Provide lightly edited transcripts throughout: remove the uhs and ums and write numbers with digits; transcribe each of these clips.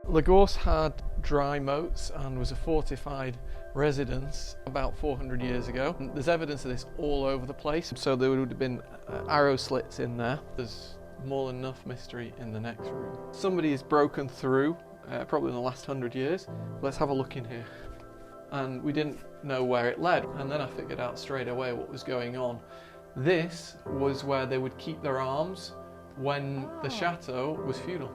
Lagorce had dry moats and was a fortified residence about 400 years ago. There's evidence of this all over the place, so there would have been arrow slits in there. There's more than enough mystery in the next room. Somebody has broken through, probably in the last 100 years. Let's have a look in here. And we didn't know where it led, and then I figured out straight away what was going on. This was where they would keep their arms when the chateau was feudal.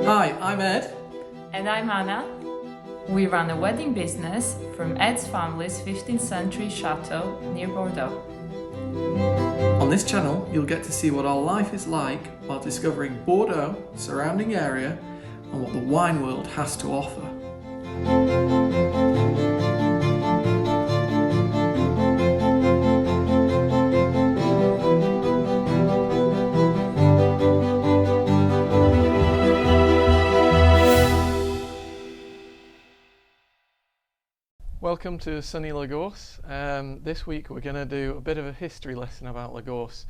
Hi, I'm Ed. And I'm Anna. We run a wedding business from Ed's family's 15th century chateau near Bordeaux. On this channel, you'll get to see what our life is like while discovering Bordeaux, surrounding area, and what the wine world has to offer. Welcome to sunny Lagorce. This week we're going to do a bit of a history lesson about Lagorce.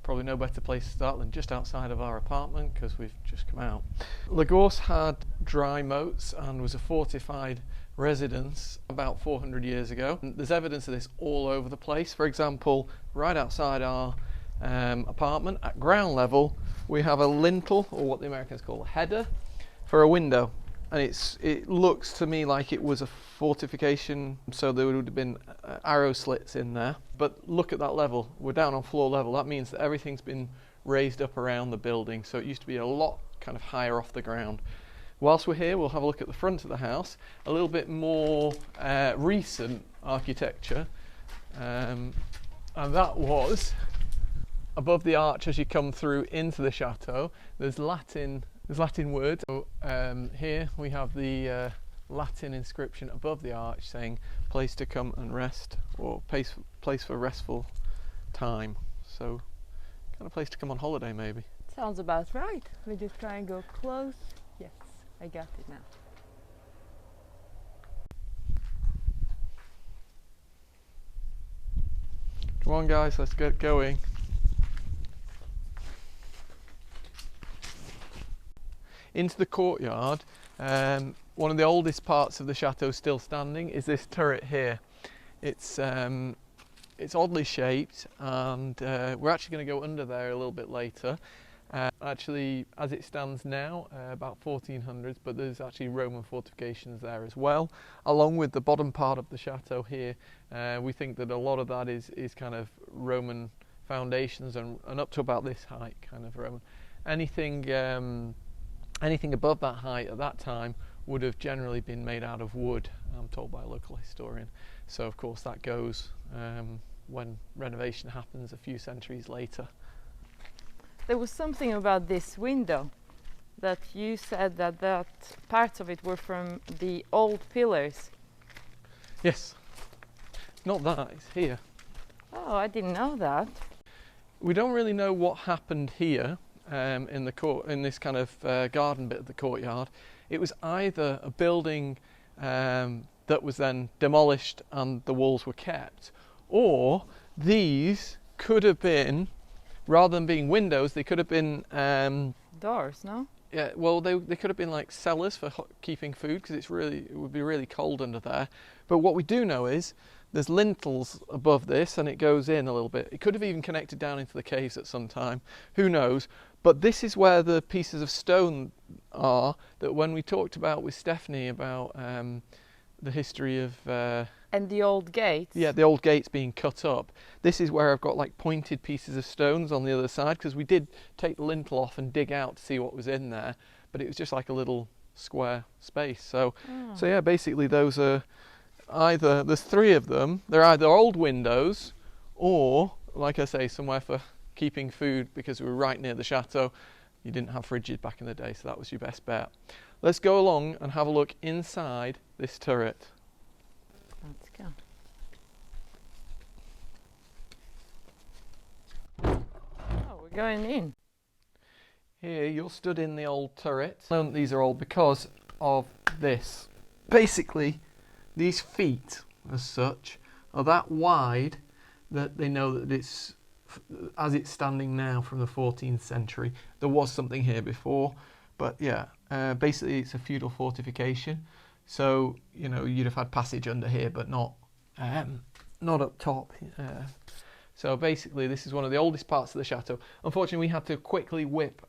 Probably no better place to start than just outside of our apartment because we've just come out. Lagorce had dry moats and was a fortified residence about 400 years ago. There's evidence of this all over the place. For example, right outside our apartment at ground level we have a lintel, or what the Americans call a header, for a window. And it looks to me like it was a fortification, so there would have been arrow slits in there. But look at that level, we're down on floor level. That means that everything's been raised up around the building, so it used to be a lot kind of higher off the ground. Whilst we're here, we'll have a look at the front of the house, a little bit more recent architecture. And that was above the arch as you come through into the chateau. There's Latin words. So, here we have the Latin inscription above the arch saying place to come and rest, or place for restful time. So kind of place to come on holiday maybe. Sounds about right. We just try and go close. Yes, I got it now. Come on guys, let's get going. Into the courtyard. One of the oldest parts of the chateau still standing is this turret here. It's oddly shaped, and we're actually going to go under there a little bit later. Actually, as it stands now, about 1400s, but there's actually Roman fortifications there as well, along with the bottom part of the chateau here. We think that a lot of that is kind of Roman foundations, and up to about this height, kind of Roman. Anything above that height at that time would have generally been made out of wood, I'm told by a local historian. So of course that goes when renovation happens a few centuries later. There was something about this window that you said that parts of it were from the old pillars. Yes, not that, it's here. Oh, I didn't know that. We don't really know what happened here. In this kind of garden bit of the courtyard. It was either a building that was then demolished and the walls were kept, or these could have been, rather than being windows, they could have been doors, no? Yeah, well, they could have been like cellars for keeping food, because it would be really cold under there. But what we do know is there's lintels above this, and it goes in a little bit. It could have even connected down into the caves at some time. Who knows? But this is where the pieces of stone are that when we talked about with Stephanie about the history of... and the old gates? Yeah, the old gates being cut up. This is where I've got like pointed pieces of stones on the other side, because we did take the lintel off and dig out to see what was in there, but it was just like a little square space. So yeah, basically those are there's three of them. They're either old windows or, like I say, somewhere for keeping food, because we were right near the chateau. You didn't have fridges back in the day, so that was your best bet. Let's go along and have a look inside this turret. Let's go. Oh, we're going in. Here you're stood in the old turret. These are old because of this. Basically, these feet, as such, are that wide that they know that it's, as it's standing now from the 14th century. There was something here before, but yeah, basically it's a feudal fortification. So, you know, you'd have had passage under here, but not up top. So basically this is one of the oldest parts of the chateau. Unfortunately, we had to quickly whip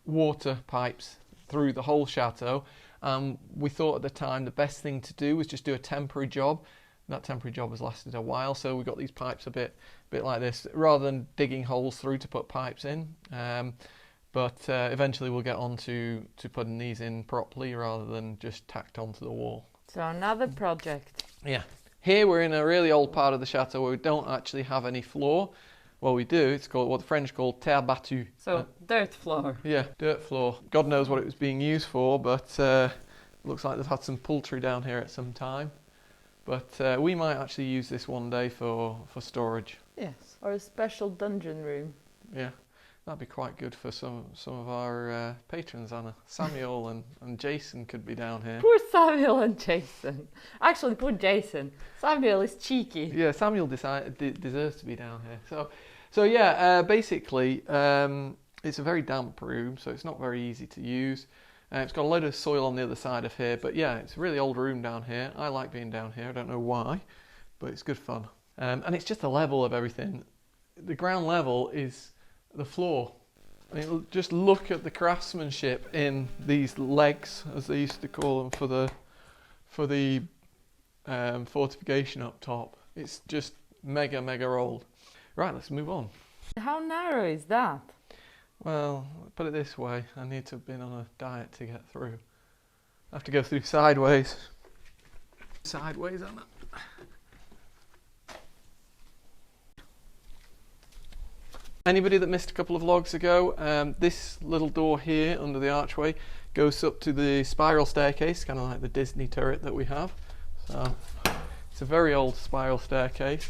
water pipes through the whole chateau. We thought at the time the best thing to do was just do a temporary job. That temporary job has lasted a while, so we got these pipes a bit like this, rather than digging holes through to put pipes in. But eventually we'll get on to putting these in properly rather than just tacked onto the wall. So another project. Yeah. Here we're in a really old part of the chateau where we don't actually have any floor. Well, we do. It's called what the French call terre battue. So dirt floor. Yeah, dirt floor. God knows what it was being used for, but looks like they've had some poultry down here at some time. But we might actually use this one day for storage. Yes, or a special dungeon room. Yeah, that'd be quite good for some of our patrons, Anna. Samuel and Jason could be down here. Poor Samuel and Jason. Actually, poor Jason. Samuel is cheeky. Yeah, Samuel deserves to be down here. So yeah, basically, it's a very damp room, so it's not very easy to use. It's got a load of soil on the other side of here, but yeah, it's a really old room down here. I like being down here, I don't know why, but it's good fun. And it's just the level of everything. The ground level is the floor. I mean, just look at the craftsmanship in these legs, as they used to call them, for the fortification up top. It's just mega old. Right, let's move on. How narrow is that? Well, put it this way, I need to have been on a diet to get through. I have to go through sideways. Sideways, Anna. Anybody that missed a couple of vlogs ago, this little door here under the archway goes up to the spiral staircase, kind of like the Disney turret that we have. So it's a very old spiral staircase.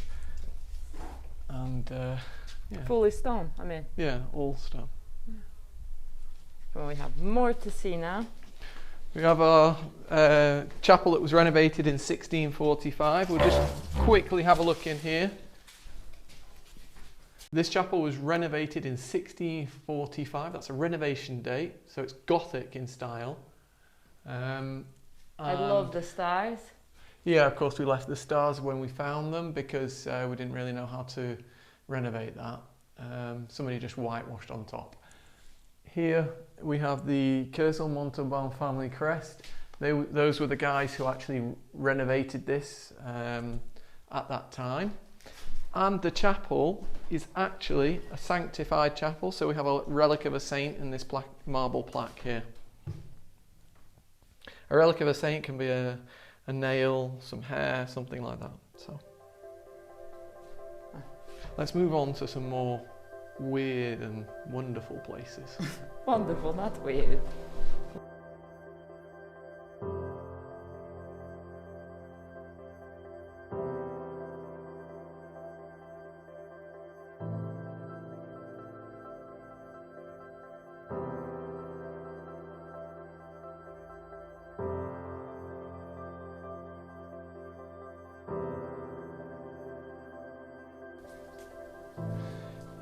And yeah. Fully stone, I mean. Yeah, all stone. Well, we have more to see now. We have our chapel that was renovated in 1645. We'll just quickly have a look in here. This chapel was renovated in 1645. That's a renovation date, so it's Gothic in style. I love the stars. Yeah, of course we left the stars when we found them because we didn't really know how to renovate that. Somebody just whitewashed on top. Here we have the Curzon-Montauban family crest. Those were the guys who actually renovated this at that time. And the chapel is actually a sanctified chapel, so we have a relic of a saint in this marble plaque here. A relic of a saint can be a nail, some hair, something like that. So let's move on to some more weird and wonderful places. Wonderful, not weird.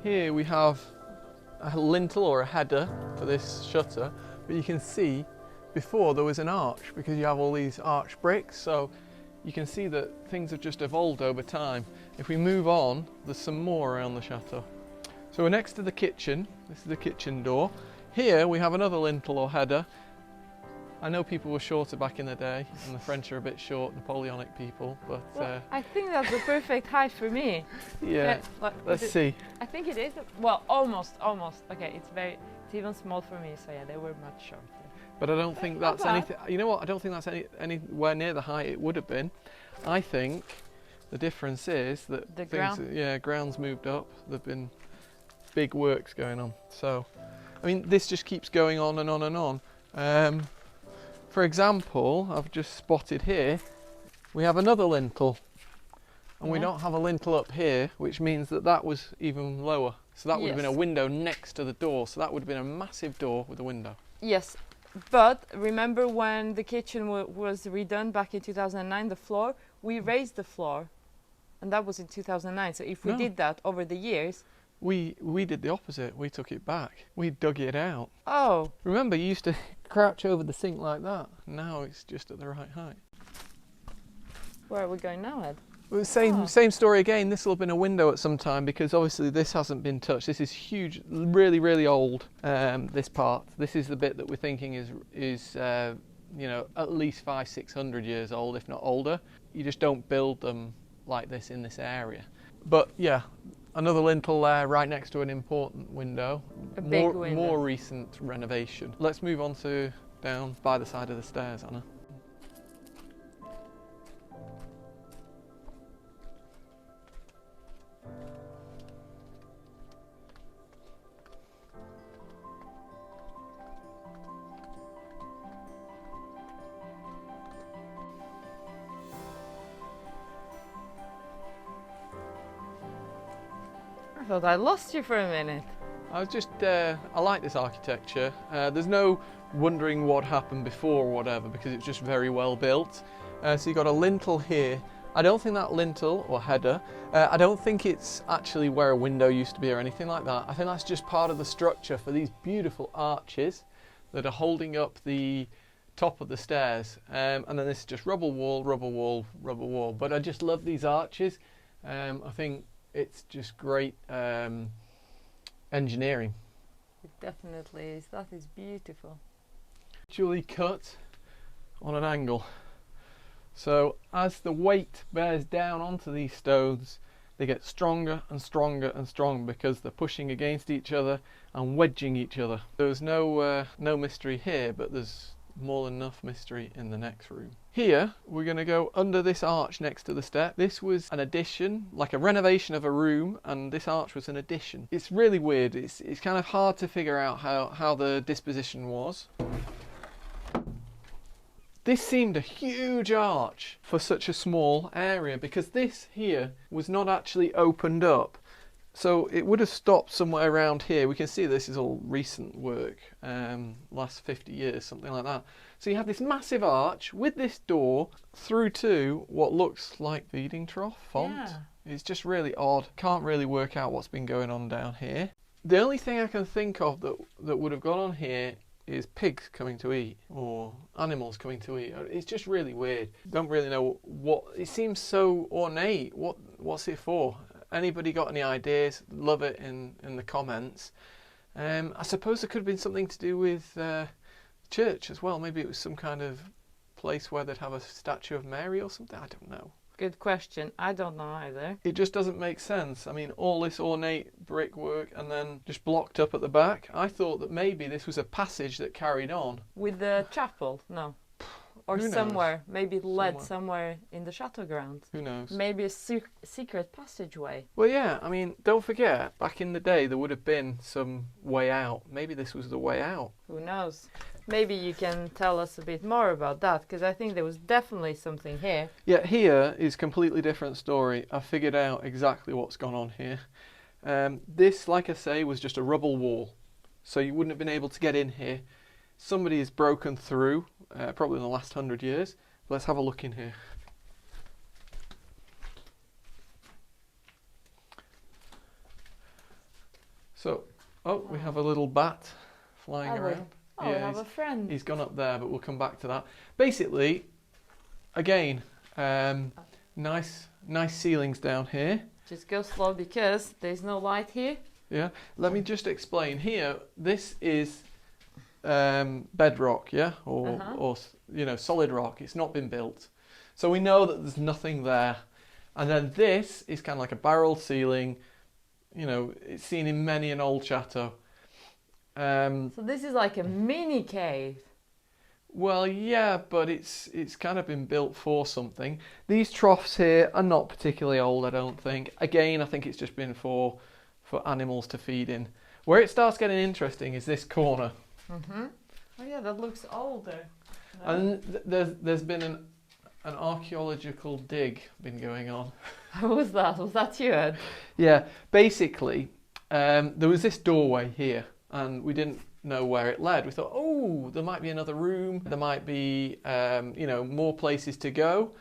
Here we have a lintel or a header for this shutter, but you can see before there was an arch because you have all these arch bricks, so you can see that things have just evolved over time. If we move on, there's some more around the chateau. So we're next to the kitchen. This is the kitchen door. Here we have another lintel or header. I know people were shorter back in the day, and the French are a bit short, Napoleonic people, but... Well, I think that's the perfect height for me. Yeah, let's see. I think it is, well, almost. Okay, it's even small for me, so yeah, they were much shorter. But I don't think that's anything, you know what, I don't think that's anywhere near the height it would have been. I think the difference is that the ground? ground's moved up, there've been big works going on. So, I mean, this just keeps going on and on and on. For example, I've just spotted here, we have another lintel, and we don't have a lintel up here, which means that was even lower. So that would have been a window next to the door, so that would have been a massive door with a window. Yes, but remember when the kitchen was redone back in 2009, the floor, we raised the floor. And that was in 2009. So if we No. did that over the years... We did the opposite. We took it back. We dug it out. Oh, Remember, you used to crouch over the sink like that. Now it's just at the right height. where are we going now, Ed? Well, same story again. This will have been a window at some time because obviously this hasn't been touched. This is huge, really, really old. This part. This is the bit that we're thinking is you know, at least 500-600 years old, if not older. You just don't build them like this in this area. But yeah, another lintel there, right next to an important window. A big window. More recent renovation. Let's move on to down by the side of the stairs, Anna. I thought I lost you for a minute. I was just, I like this architecture. There's no wondering what happened before or whatever because it's just very well built. So you've got a lintel here. I don't think that lintel or header, I don't think it's actually where a window used to be or anything like that. I think that's just part of the structure for these beautiful arches that are holding up the top of the stairs. And then this is just rubble wall, rubble wall, rubble wall. But I just love these arches. I think it's just great engineering. It definitely is. That is beautiful. Actually cut on an angle. So as the weight bears down onto these stones, they get stronger and stronger and stronger because they're pushing against each other and wedging each other. There's no mystery here, but there's more than enough mystery in the next room. Here we're going to go under this arch next to the step. This was an addition, like a renovation of a room, and this arch was an addition. It's really weird. It's kind of hard to figure out how the disposition was. This seemed a huge arch for such a small area because this here was not actually opened up. So it would have stopped somewhere around here. We can see this is all recent work, last 50 years, something like that. So you have this massive arch with this door through to what looks like feeding trough font. Yeah. It's just really odd. Can't really work out what's been going on down here. The only thing I can think of that would have gone on here is pigs coming to eat or animals coming to eat. It's just really weird. Don't really know what. It seems so ornate. What's it for? Anybody got any ideas? Love it in the comments. I suppose there could have been something to do with church as well. Maybe it was some kind of place where they'd have a statue of Mary or something. I don't know. Good question. I don't know either. It just doesn't make sense. I mean, all this ornate brickwork and then just blocked up at the back. I thought that maybe this was a passage that carried on. With the chapel? No. Or Who knows? somewhere. Maybe it led somewhere in the chateau grounds. Who knows? Maybe a secret passageway. Well, yeah, I mean, don't forget, back in the day there would have been some way out. Maybe this was the way out. Who knows? Maybe you can tell us a bit more about that, because I think there was definitely something here. Yeah, here is a completely different story. I figured out exactly what's gone on here. This, like I say, was just a rubble wall. So you wouldn't have been able to get in here. Somebody has broken through, probably in the last 100 years. Let's have a look in here. So, oh, we have a little bat flying around. Oh, we have a friend. He's gone up there, but we'll come back to that. Basically, again, nice ceilings down here. Just go slow because there's no light here. Yeah, let me just explain. Here, this is bedrock, yeah, or you know, solid rock. It's not been built, so we know that there's nothing there. And then this is kind of like a barrel ceiling. You know, it's seen in many an old chateau. So this is like a mini cave. Well, yeah, but it's kind of been built for something. These troughs here are not particularly old, I don't think. Again, I think it's just been for animals to feed in. Where it starts getting interesting is this corner. Mm-hmm. Oh yeah, that looks older. No. And there's been an archaeological dig been going on. What was that? Was that you, Ed? Yeah, basically, there was this doorway here, and we didn't know where it led. We thought, oh, there might be another room. There might be, you know, more places to go,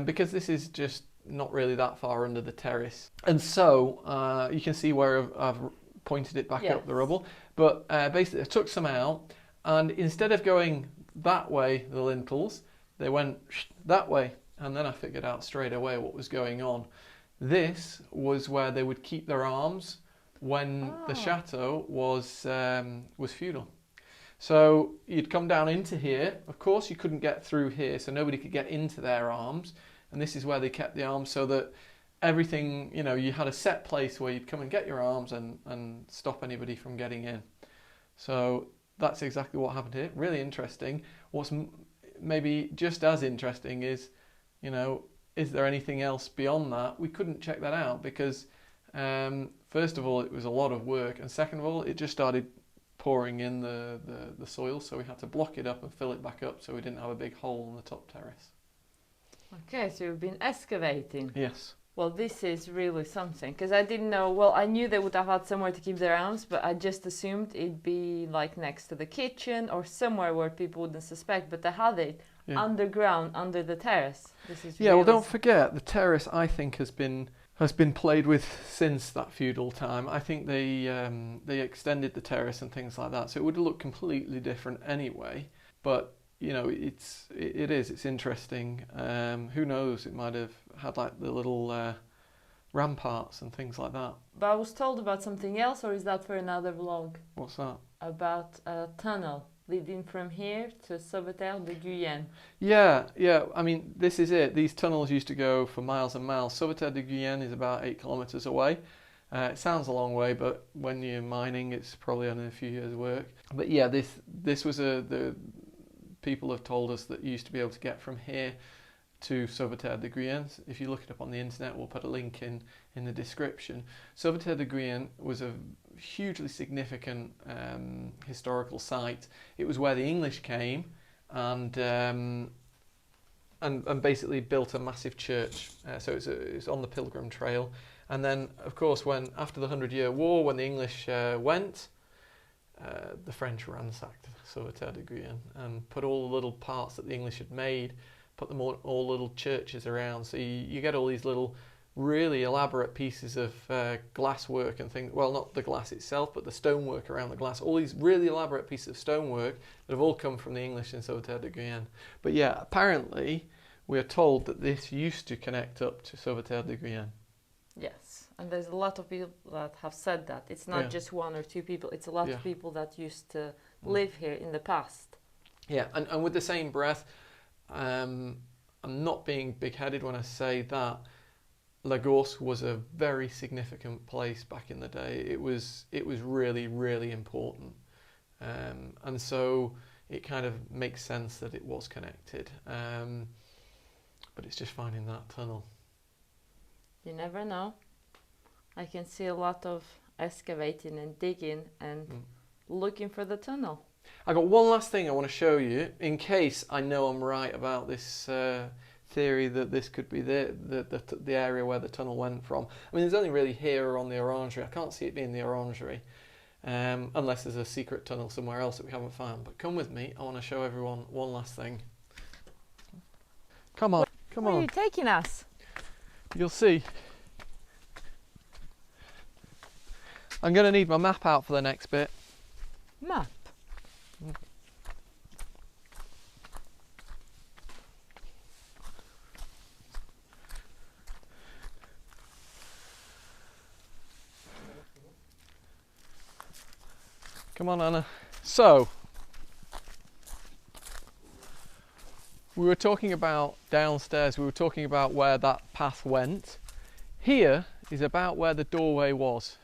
because this is just not really that far under the terrace. And so you can see where I've pointed it back up the rubble. But basically I took some out, and instead of going that way, the lintels, they went that way. And then I figured out straight away what was going on. This was where they would keep their arms when the chateau was feudal. So you'd come down into here. Of course, you couldn't get through here, so nobody could get into their arms. And this is where they kept the arms, so that everything, you know, you had a set place where you'd come and get your arms and stop anybody from getting in. So that's exactly what happened here. Really interesting. What's maybe just as interesting is, you know, is there anything else beyond that? We couldn't check that out because, first of all, it was a lot of work, and second of all, it just started pouring in the soil, so we had to block it up and fill it back up so we didn't have a big hole on the top terrace. Okay, so you've been excavating. Yes. Well, this is really something, because I didn't know, well, I knew they would have had somewhere to keep their arms, but I just assumed it'd be like next to the kitchen or somewhere where people wouldn't suspect, but they had it underground, under the terrace. This is well, don't forget, the terrace, I think, has been played with since that feudal time. I think they extended the terrace and things like that, so it would look completely different anyway, but you know, it's interesting. Who knows? It might have had like the little ramparts and things like that. But I was told about something else, or is that for another vlog? What's that? About a tunnel leading from here to Sauveterre de Guyenne. Yeah. I mean, this is it. These tunnels used to go for miles and miles. Sauveterre de Guyenne is about 8 kilometres away. It sounds a long way, but when you're mining, it's probably only a few years' work. But yeah, this was the people have told us that you used to be able to get from here to Sauveterre de Guyenne. If you look it up on the internet, we'll put a link in the description. Sauveterre de Guyenne was a hugely significant historical site. It was where the English came and basically built a massive church. So it's on the Pilgrim Trail. And then, of course, after the 100-Year War, when the English went, the French ransacked Sauveterre de Guyenne and put all the little parts that the English had made, put them all little churches around. So you get all these little really elaborate pieces of glass work and things. Well, not the glass itself, but the stonework around the glass. All these really elaborate pieces of stonework that have all come from the English in Sauveterre de Guyenne. But yeah, apparently we are told that this used to connect up to Sauveterre de Guyenne. Yes, and there's a lot of people that have said that. It's not just one or two people, it's a lot of people that used to live here in the past. Yeah, and with the same breath, I'm not being big-headed when I say that Lagorce was a very significant place back in the day. It was really, really important. And so it kind of makes sense that it was connected. But it's just finding that tunnel. You never know. I can see a lot of excavating and digging and looking for the tunnel. I got one last thing I want to show you, in case I know I'm right about this theory that this could be the area where the tunnel went from. I mean, there's only really here on the Orangery. I can't see it being the Orangery, unless there's a secret tunnel somewhere else that we haven't found. But come with me, I want to show everyone one last thing. Come on, come on. Where are you taking us? You'll see. I'm going to need my map out for the next bit. Map? Come on, Anna. So, we were talking about downstairs, we were talking about where that path went. Here is about where the doorway was.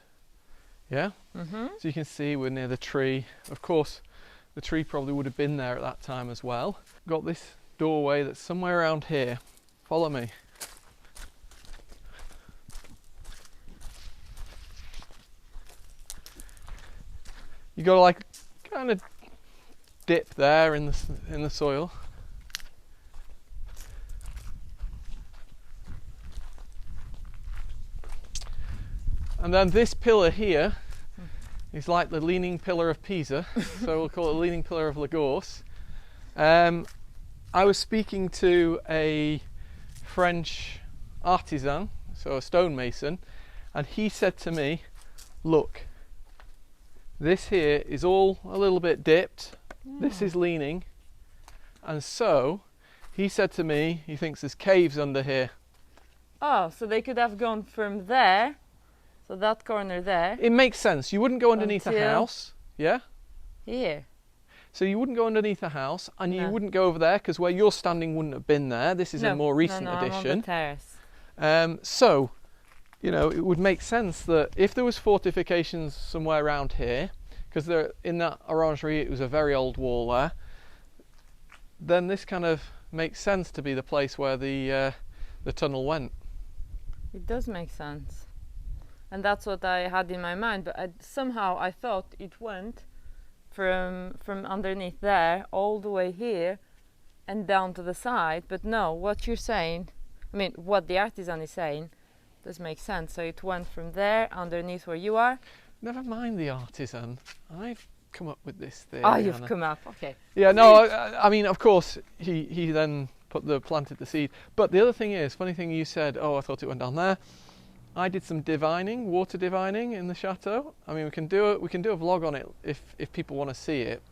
Yeah? So you can see we're near the tree. Of course, the tree probably would have been there at that time as well. Got this doorway that's somewhere around here. Follow me. You got to like kind of dip there in the soil. And then this pillar here is like the leaning pillar of Pisa, so we'll call it the leaning pillar of Lagorce. I was speaking to a French artisan, so a stonemason, and he said to me, look, this here is all a little bit dipped, this is leaning, and so he said to me he thinks there's caves under here. Oh, so they could have gone from there, so that corner there. It makes sense. You wouldn't go underneath a Until- house, yeah? Here. So you wouldn't go underneath a house, and you wouldn't go over there because where you're standing wouldn't have been there. This is a more recent I'm on addition. the terrace. So, you know, it would make sense that if there was fortifications somewhere around here, because in that orangery it was a very old wall there, then this kind of makes sense to be the place where the tunnel went. It does make sense. And that's what I had in my mind, but somehow I thought it went from underneath there all the way here and down to the side. But no, what you're saying, I mean, what the artisan is saying does make sense. So it went from there underneath where you are. Never mind the artisan. I've come up with this theory. Oh, you've Anna. come up. Okay. Yeah, no, I mean, of course, he then planted the seed. But the other thing is, funny thing you said, oh, I thought it went down there. I did some divining, water divining in the chateau. I mean, we can do a vlog on it if people want to see it.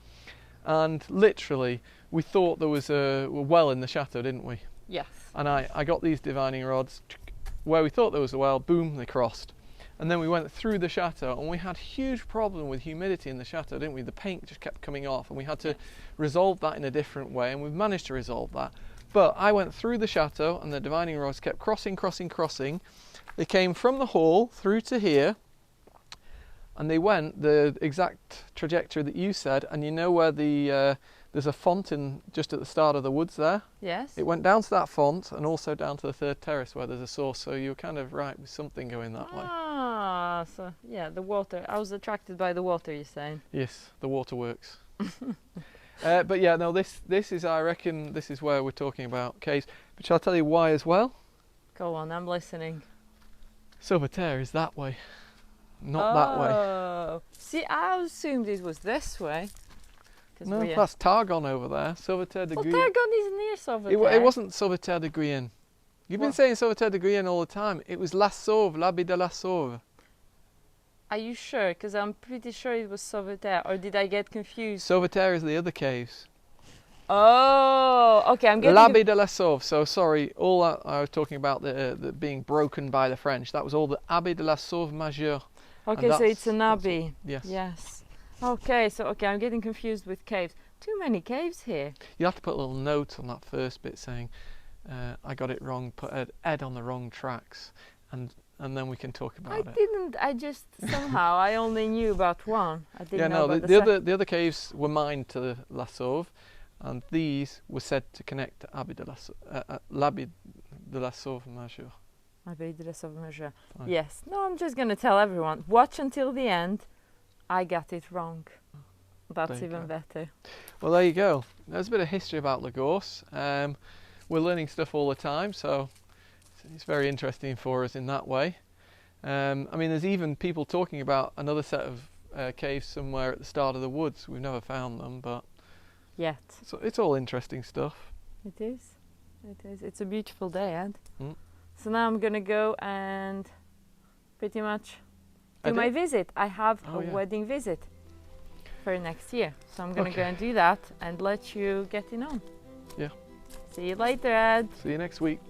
And literally, we thought there was a well in the chateau, didn't we? Yes. And I got these divining rods where we thought there was a well, boom, they crossed. And then we went through the chateau, and we had huge problem with humidity in the chateau, didn't we? The paint just kept coming off, and we had to resolve that in a different way, and we've managed to resolve that. But I went through the chateau, and the divining rods kept crossing. They came from the hall through to here, and they went the exact trajectory that you said. And you know where there's a font just at the start of the woods there? Yes. It went down to that font and also down to the third terrace where there's a source. So you were kind of right with something going that way. Ah, so yeah, the water. I was attracted by the water, you're saying? Yes, the waterworks. But yeah, no, this is, I reckon, this is where we're talking about caves. But shall I tell you why as well? Go on, I'm listening. Sauveterre is that way, not that way. Oh, see, I assumed it was this way. No, that's Targon over there. Sauveterre de Well, Guyenne. Targon is near Sauveterre. It wasn't Sauveterre de Guyenne. You've been saying Sauveterre de Guyenne all the time. It was La Sauve, l'Abbé de la Sauve. Are you sure? Because I'm pretty sure it was Sauveterre. Or did I get confused? Sauveterre is the other caves. Oh, okay, I'm getting... L'Abbé de la Sauve. So sorry, all that I was talking about the being broken by the French. That was all the Abbé de la Sauve Majeure. Okay, so it's an that's abbey. Yes. Yes. Okay, so I'm getting confused with caves. Too many caves here. You have to put a little note on that first bit saying, I got it wrong, put Ed on the wrong tracks, and then we can talk about it. I didn't, I just somehow, I only knew about one. I didn't Yeah, know no, about the other caves were mined to La Sauve, and these were said to connect to l'Abbé de la Sauve Majeure. Abbé de la Sauve Majeure. Fine. Yes. No, I'm just going to tell everyone. Watch until the end. I got it wrong. That's even better. Well, there you go. There's a bit of history about Lagorce. We're learning stuff all the time, so it's very interesting for us in that way. I mean, there's even people talking about another set of caves somewhere at the start of the woods. We've never found them, but Yet. so it's all interesting stuff. It is. It is. It's a beautiful day, Ed. Mm. So now I'm going to go and pretty much do my visit. I have a wedding visit for next year. So I'm going to go and do that and let you get in on. Yeah. See you later, Ed. See you next week.